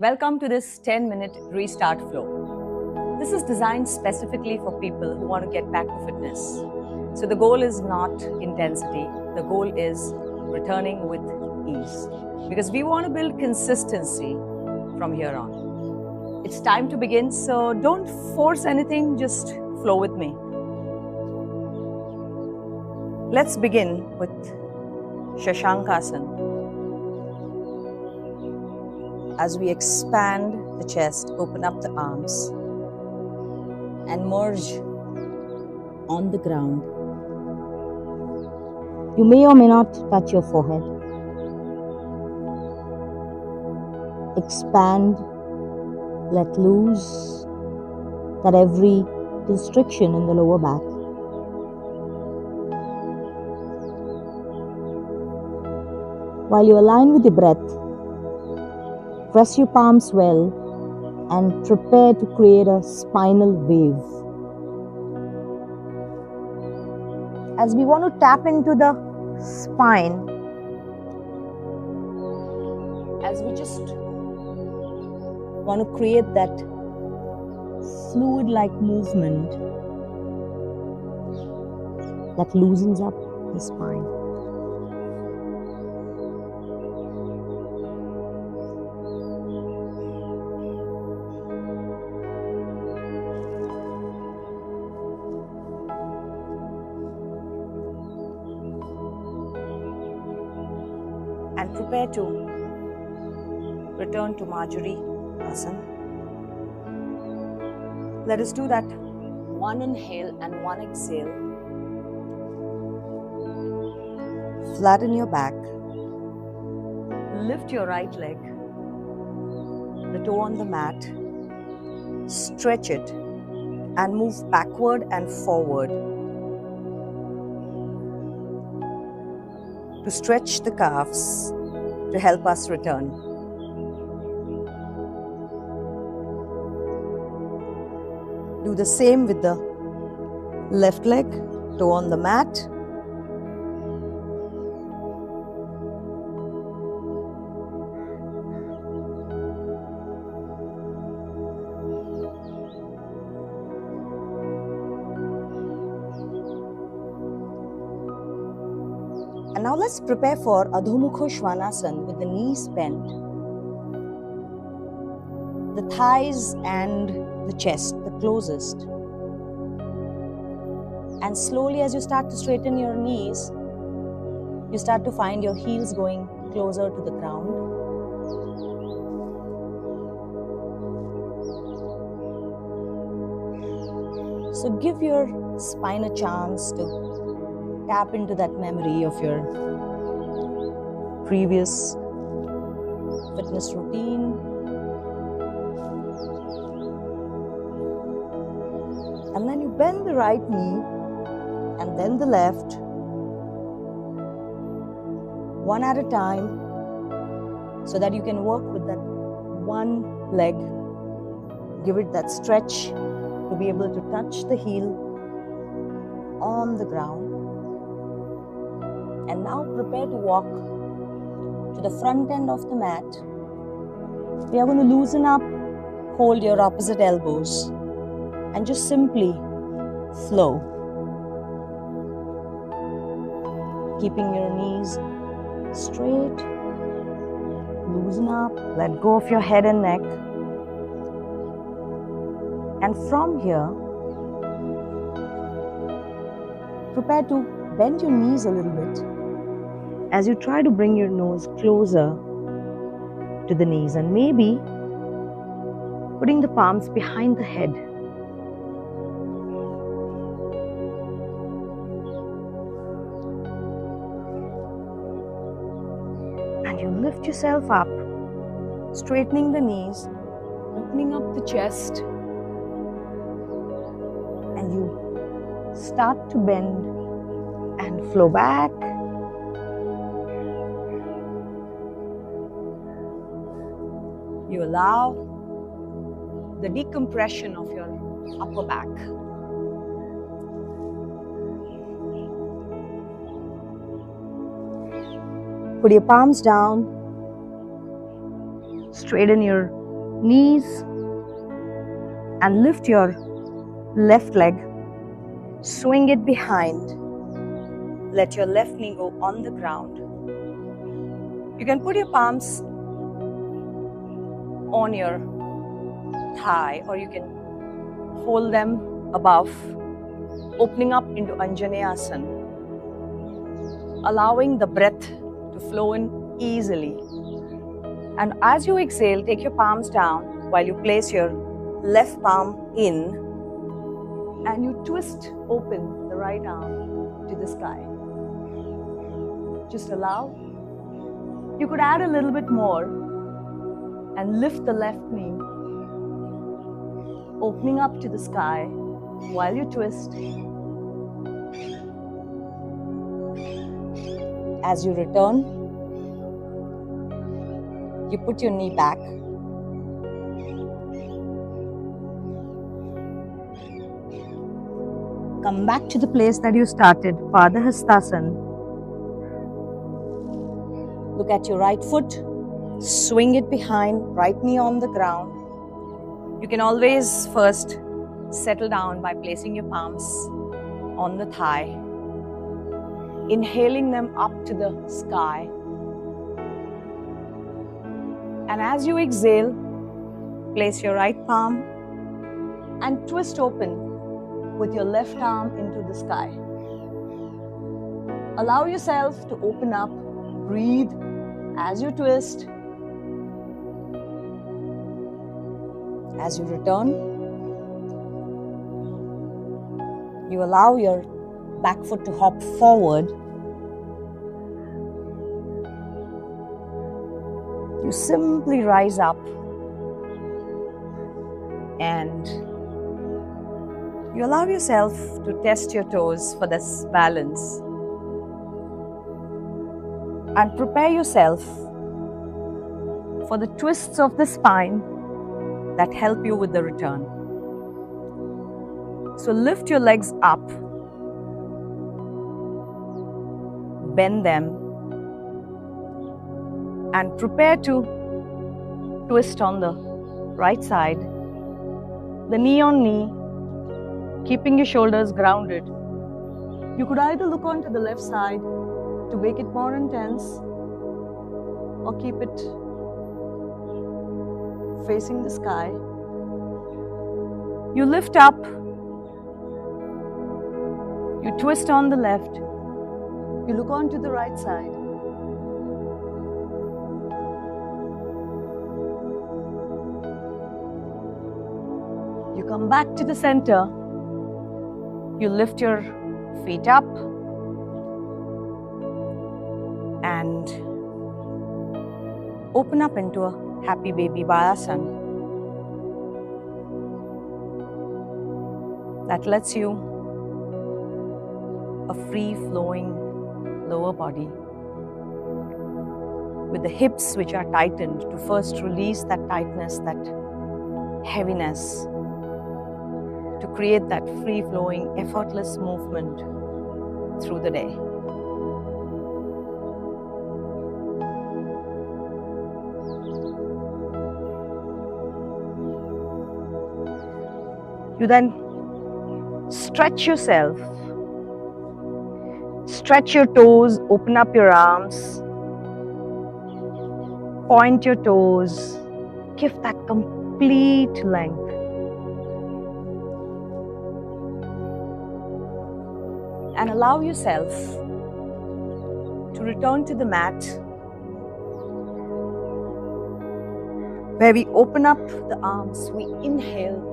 Welcome to this 10-minute restart flow. This is designed specifically for people who want to get back to fitness. So the goal is not intensity, the goal is returning with ease. Because we want to build consistency from here on. It's time to begin, so don't force anything, just flow with me. Let's begin with Shashankasana. As we expand the chest, open up the arms and merge on the ground. You may or may not touch your forehead. Expand, let loose that every constriction in the lower back. While you align with the breath, press your palms well and prepare to create a spinal wave. As we want to tap into the spine, as we just want to create that fluid-like movement that loosens up the spine. And prepare to return to Marjorie Asana. Let us do that. One inhale and one exhale. Flatten your back. Lift your right leg, the toe on the mat. Stretch it and move backward and forward to stretch the calves to help us return. Do the same with the left leg, toe on the mat. And now let's prepare for Adho Mukha Svanasana with the knees bent, the thighs and the chest the closest. And slowly, as you start to straighten your knees, you start to find your heels going closer to the ground. So give your spine a chance to tap into that memory of your previous fitness routine. And then you bend the right knee and then the left, one at a time, so that you can work with that one leg. Give it that stretch to be able to touch the heel on the ground. And now prepare to walk to the front end of the mat. We are going to loosen up, hold your opposite elbows, and just simply flow. Keeping your knees straight, loosen up, let go of your head and neck. And from here, prepare to bend your knees a little bit as you try to bring your nose closer to the knees, and maybe putting the palms behind the head. And you lift yourself up, straightening the knees, opening up the chest, and you start to bend and flow back. You allow the decompression of your upper back. Put your palms down, straighten your knees, and lift your left leg. Swing it behind. Let your left knee go on the ground. You can put your palms on your thigh, or you can hold them above, opening up into Anjaneyasana, allowing the breath to flow in easily. And as you exhale, take your palms down while you place your left palm in, and you twist open the right arm to the sky. Just allow. You could add a little bit more and lift the left knee, opening up to the sky while you twist. As you return, you put your knee back. Come back to the place that you started, Padahastasana. Look at your right foot, swing it behind, right knee on the ground. You can always first settle down by placing your palms on the thigh, inhaling them up to the sky. And as you exhale, place your right palm and twist open with your left arm into the sky. Allow yourself to open up, breathe as you twist. As you return, you allow your back foot to hop forward. You simply rise up and you allow yourself to test your toes for this balance and prepare yourself for the twists of the spine that help you with the return. So lift your legs up, bend them, and prepare to twist on the right side, the knee on knee, keeping your shoulders grounded. You could either look onto the left side to make it more intense, or keep it facing the sky. You lift up, you twist on the left, you look onto the right side. You come back to the center, you lift your feet up and open up into a happy baby Balasana. That lets you a free-flowing lower body with the hips which are tightened to first release that tightness, that heaviness, to create that free-flowing, effortless movement through the day. You then stretch yourself, stretch your toes, open up your arms, point your toes, give that complete length. And allow yourself to return to the mat, where we open up the arms, we inhale.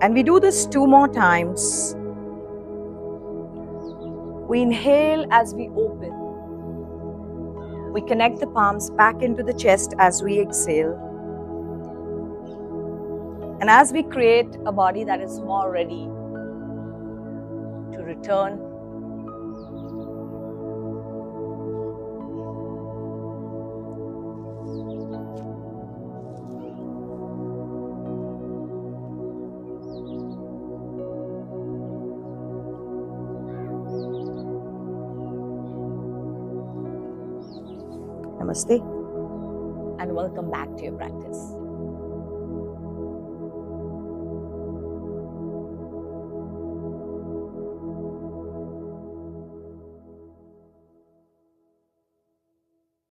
And we do this 2 more times. We inhale as we open. We connect the palms back into the chest as we exhale. And as we create a body that is more ready to return, Namaste. and welcome back to your practice.